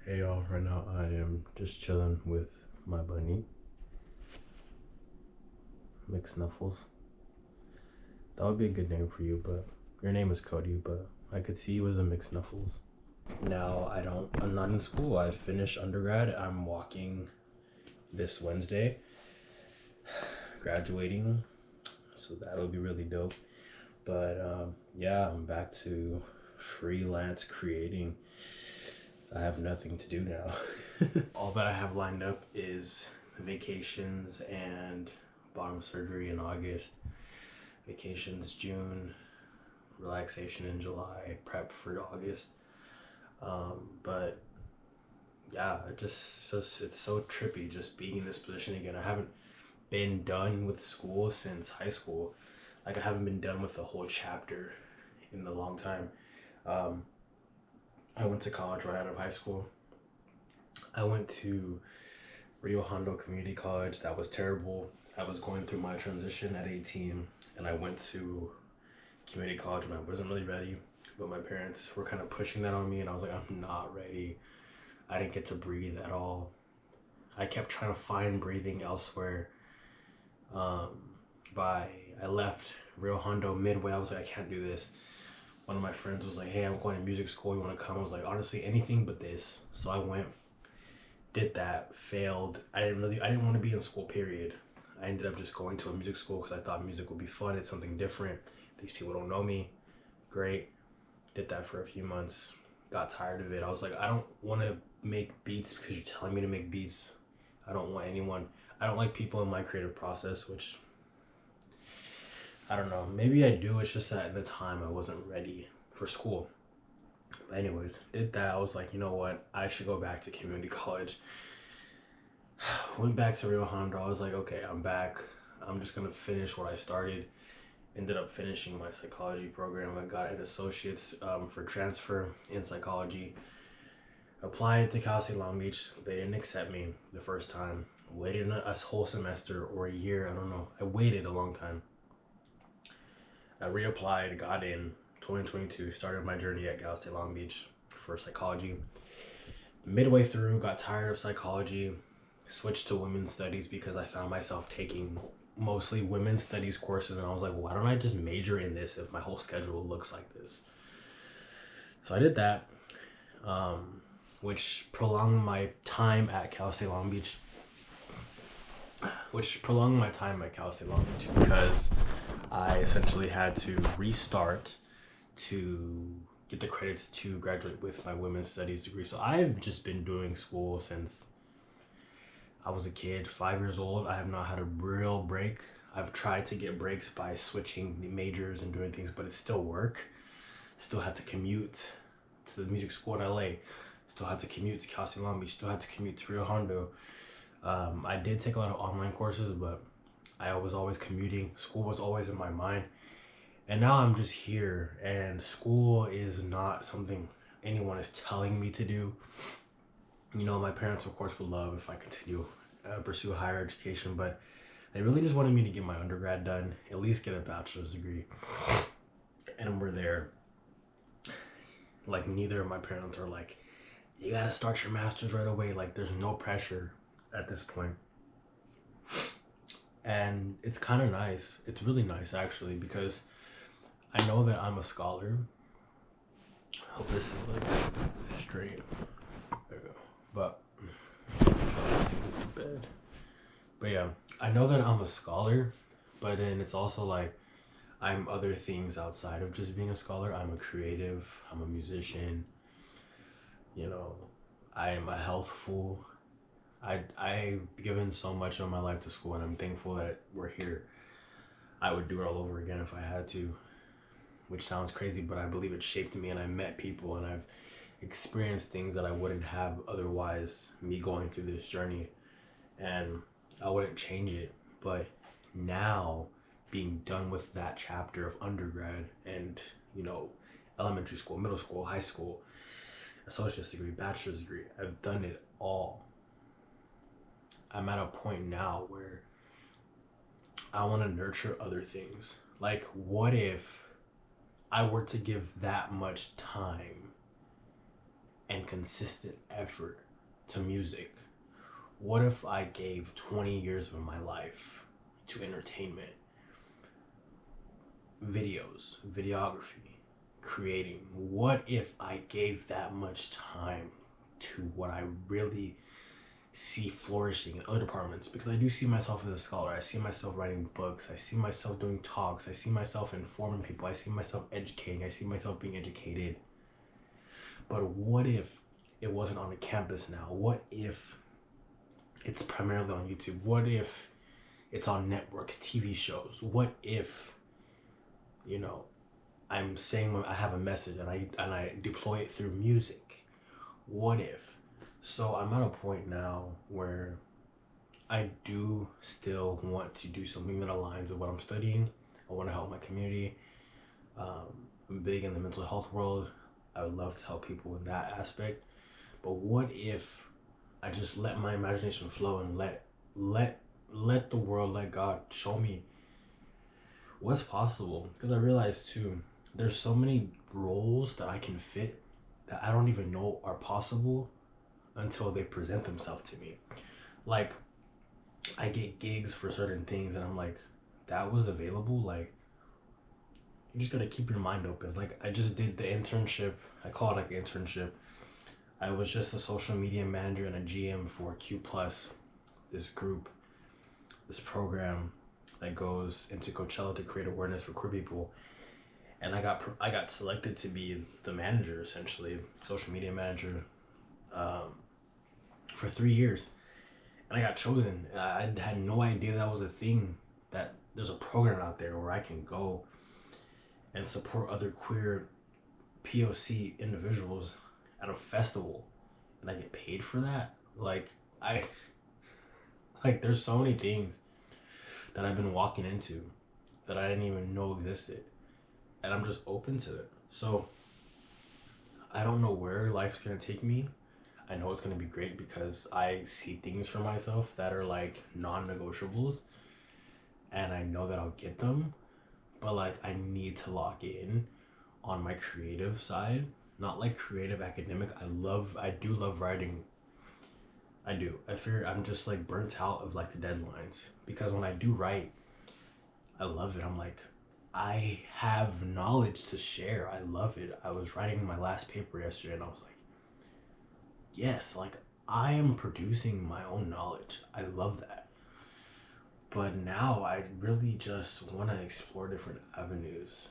Hey y'all, right now I am just chilling with my bunny, McSnuffles. That would be a good name for you, but your name is Cody, but I could see you as a McSnuffles. Now I'm not in school. I finished undergrad. I'm walking this Wednesday, graduating, so that'll be really dope. But yeah, I'm back to freelance creating. I have nothing to do now. All that I have lined up is vacations and bottom surgery in August, vacations June, relaxation in July, prep for August. But yeah, it's so trippy just being in this position again. I haven't been done with school since high school. Like I haven't been done with the whole chapter in a long time. Um, I went to college right out of high school. I went to Rio Hondo Community College. That was terrible. I was going through my transition at 18 and I went to community college when I wasn't really ready, but my parents were kind of pushing that on me and I was like, I'm not ready. I didn't get to breathe at all. I kept trying to find breathing elsewhere. I left Rio Hondo midway. I was like, I can't do this. One of my friends was like, hey, I'm going to music school. You want to come? I was like, honestly, anything but this. So I went, did that, failed. I didn't want to be in school, period. I ended up just going to a music school because I thought music would be fun. It's something different. These people don't know me. Great. Did that for a few months. Got tired of it. I was like, I don't want to make beats because you're telling me to make beats. I don't like people in my creative process, which I don't know. Maybe I do. It's just that at the time I wasn't ready for school. But anyways, did that. I was like, you know what? I should go back to community college. Went back to Rio Hondo. I was like, okay, I'm back. I'm just gonna finish what I started. Ended up finishing my psychology program. I got an associate's for transfer in psychology. Applied to Cal State Long Beach. They didn't accept me the first time. Waited a whole semester or a year. I don't know. I waited a long time. I reapplied, got in 2022, started my journey at Cal State Long Beach for psychology. Midway through, got tired of psychology, switched to women's studies because I found myself taking mostly women's studies courses and I was like, well, why don't I just major in this if my whole schedule looks like this? So I did that, which prolonged my time at Cal State Long Beach. Because I essentially had to restart to get the credits to graduate with my women's studies degree. So I've just been doing school since I was a kid, 5 years old. I have not had a real break. I've tried to get breaks by switching majors and doing things, but it's still work. Still had to commute to the music school in LA. Still had to commute to Cal State Long Beach. Still had to commute to Rio Hondo. I did take a lot of online courses, but I was always commuting. School was always in my mind. And now I'm just here, and school is not something anyone is telling me to do. You know, my parents, of course, would love if I continue pursue higher education, but they really just wanted me to get my undergrad done, at least get a bachelor's degree. And we're there. Like, neither of my parents are like, you gotta start your master's right away. Like, there's no pressure at this point. And it's kind of nice. It's really nice, actually, because I know that I'm a scholar. I hope this is like straight. There we go. But I'm trying to see the bed. But yeah, I know that I'm a scholar, but then it's also like I'm other things outside of just being a scholar. I'm a creative, I'm a musician, you know, I am a health fool. I've given so much of my life to school and I'm thankful that we're here. I would do it all over again if I had to, which sounds crazy, but I believe it shaped me and I met people and I've experienced things that I wouldn't have otherwise, me going through this journey, and I wouldn't change it. But now, being done with that chapter of undergrad and, you know, elementary school, middle school, high school, associate's degree, bachelor's degree, I've done it all. I'm at a point now where I want to nurture other things. Like, what if I were to give that much time and consistent effort to music? What if I gave 20 years of my life to entertainment, videos, videography, creating? What if I gave that much time to what I really see flourishing in other departments? Because I do see myself as a scholar. I see myself writing books. I see myself doing talks. I see myself informing people. I see myself educating. I see myself being educated. But what if it wasn't on the campus now? What if it's primarily on YouTube? What if it's on networks, TV shows? What if, you know, I'm saying I have a message and I deploy it through music? What if? So I'm at a point now where I do still want to do something that aligns with what I'm studying. I want to help my community. I'm big in the mental health world. I would love to help people in that aspect. But what if I just let my imagination flow and let the world, let God show me what's possible? Because I realized too, there's so many roles that I can fit that I don't even know are possible until they present themselves to me. Like, I get gigs for certain things and I'm like, that was available? Like, you just gotta keep your mind open. Like, I just did the internship. I call it like an internship. I was just a social media manager and a GM for Q Plus, this group, this program that goes into Coachella to create awareness for queer people. And I got selected to be the manager, essentially, social media manager, for 3 years. And I got chosen. I had no idea that was a thing, that there's a program out there where I can go and support other queer POC individuals at a festival, and I get paid for that. Like, there's so many things that I've been walking into that I didn't even know existed, and I'm just open to it. So I don't know where life's gonna take me. I know it's gonna be great because I see things for myself that are like non-negotiables, and I know that I'll get them. But like, I need to lock in on my creative side, not like creative academic. I do love writing. I do. I fear I'm just like burnt out of like the deadlines, because when I do write, I love it. I'm like, I have knowledge to share. I love it. I was writing my last paper yesterday and I was like, yes, like I am producing my own knowledge. I love that. But now I really just want to explore different avenues,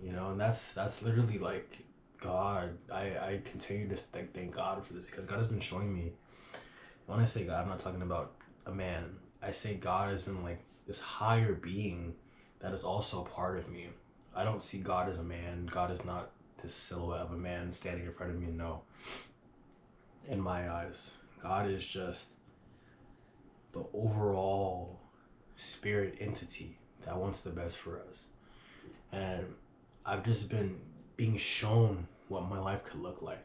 you know, and that's literally like God. I continue to thank God for this, because God has been showing me. When I say God, I'm not talking about a man. I say God as in like this higher being that is also a part of me. I don't see God as a man. God is not this silhouette of a man standing in front of me. No. In my eyes, God is just the overall spirit entity that wants the best for us. And I've just been being shown what my life could look like.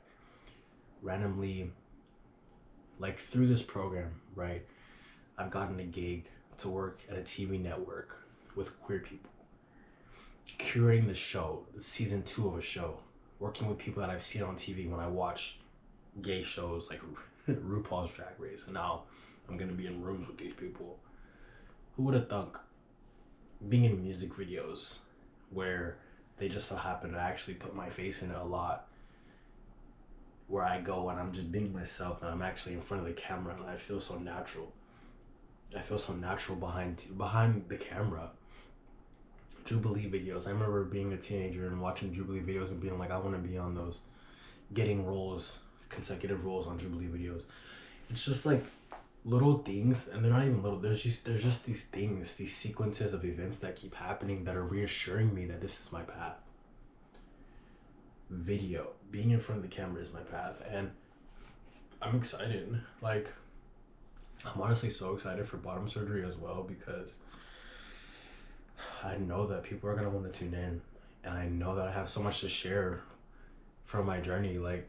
Randomly, like through this program, right? I've gotten a gig to work at a TV network with queer people, curating the show, season 2 of a show, working with people that I've seen on TV when I watch gay shows like RuPaul's Drag Race, and now I'm gonna be in rooms with these people. Who would have thunk? Being in music videos where they just so happen to actually put my face in it a lot, where I go and I'm just being myself and I'm actually in front of the camera and I feel so natural. I feel so natural behind the camera. Jubilee videos. I remember being a teenager and watching Jubilee videos and being like, I want to be on those, getting roles, consecutive roles on Jubilee videos. It's just like little things, and they're not even little. There's just these things, these sequences of events that keep happening that are reassuring me that this is my path. Video, being in front of the camera is my path, and I'm excited. Like, I'm honestly so excited for bottom surgery as well, because I know that people are gonna want to tune in, and I know that I have so much to share from my journey. Like,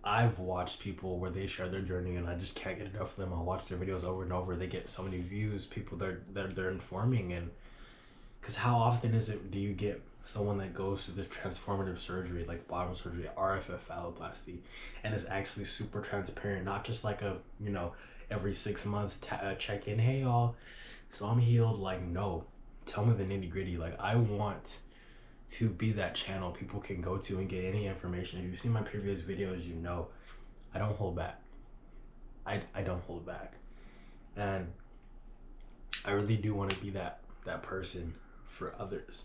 I've watched people where they share their journey and I just can't get enough of them. I'll watch their videos over and over. They get so many views, people they're informing. And because how often do you get someone that goes through this transformative surgery like bottom surgery, RFF phalloplasty, and is actually super transparent, not just like a, you know, every 6 months check in, hey y'all, so I'm healed. Like, no, tell me the nitty gritty. Like, I want to be that channel people can go to and get any information. If you've seen my previous videos, you know I don't hold back. I don't hold back. And I really do want to be that person for others.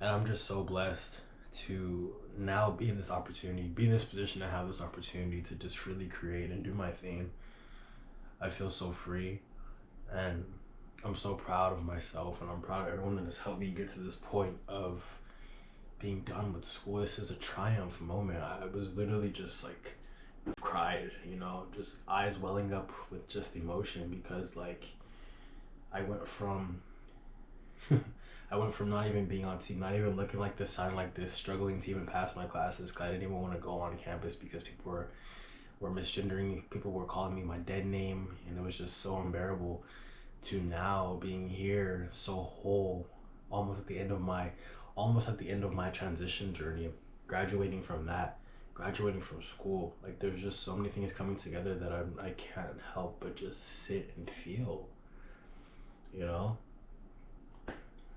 And I'm just so blessed to now be in this opportunity, be in this position to have this opportunity to just really create and do my thing. I feel so free, and I'm so proud of myself, and I'm proud of everyone that has helped me get to this point of being done with school. This is a triumph moment. I was literally just like cried, you know, just eyes welling up with just emotion, because like I went from I went from not even being on team, not even looking like this, sounding like this, struggling to even pass my classes because I didn't even want to go on campus because people were misgendering me. People were calling me my dead name, and it was just so unbearable, to now being here so whole, almost at the end of my transition journey, graduating from that, graduating from school. Like, there's just so many things coming together that I can't help but just sit and feel, you know.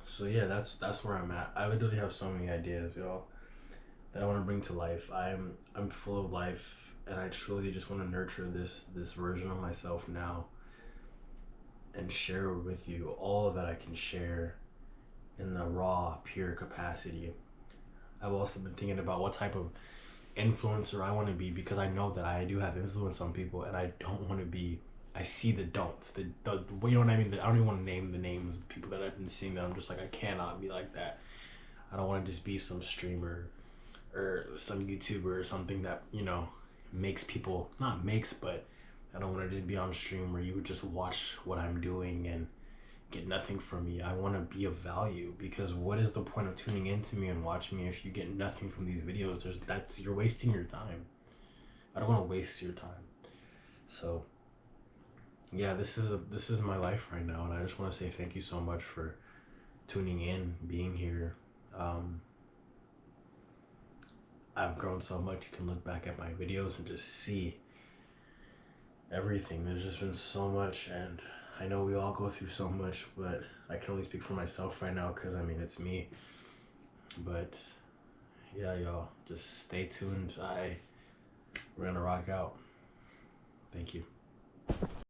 So yeah, that's where I'm at. I literally have so many ideas, y'all, that I want to bring to life. I'm full of life, and I truly just want to nurture this version of myself now, and share with you all that I can share in the raw, pure capacity. I've also been thinking about what type of influencer I want to be, because I know that I do have influence on people, and I don't want to be. I see the don'ts, the you know what I mean. I don't even want to name the names of the people that I've been seeing that I'm just like, I cannot be like that. I don't want to just be some streamer or some YouTuber or something that, you know, makes people, not makes, but I don't want to just be on stream where you would just watch what I'm doing and get nothing from me. I want to be of value, because what is the point of tuning into me and watching me if you get nothing from these videos? You're wasting your time. I don't want to waste your time. So yeah, this is my life right now, and I just want to say thank you so much for tuning in, being here. I've grown so much. You can look back at my videos and just see everything. There's just been so much, and I know we all go through so much, but I can only speak for myself right now, because I mean, it's me. But yeah, y'all, just stay tuned. We're gonna rock out. Thank you.